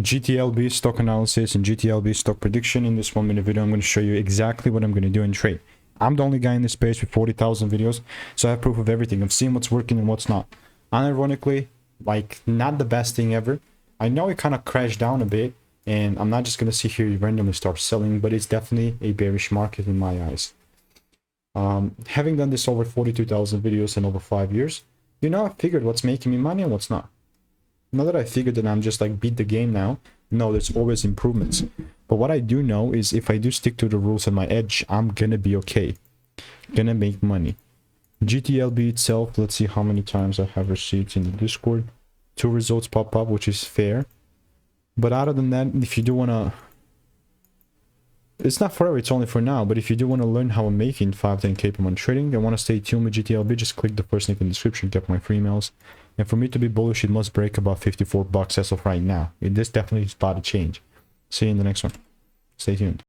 GTLB stock analysis and GTLB stock prediction. In this 1 minute video, I'm going to show you exactly what I'm going to do in trade. I'm the only guy in this space with 40,000 videos, so I have proof of everything. I've seen what's working and what's not. Unironically, like, not the best thing ever. I know it kind of crashed down a bit, and I'm not just going to sit here and randomly start selling, but it's definitely a bearish market in my eyes. Having done this over 42,000 videos in over 5 years, you know, I figured what's making me money and what's not. Not that I figured that I'm just like beat the game now. No, there's always improvements. But what I do know is if I do stick to the rules and my edge, I'm gonna be okay. Gonna make money. GTLB itself, let's see how many times I have received in the Discord. 2 results pop up, which is fair. But other than that, if you do wanna... It's not forever, it's only for now, but if you do want to learn how I'm making 5-10k per month trading and want to stay tuned with GTLB, just click the first link in the description, get my free emails. And for me to be bullish, it must break about 54 bucks as of right now. This definitely is about to change. See you in the next one. Stay tuned.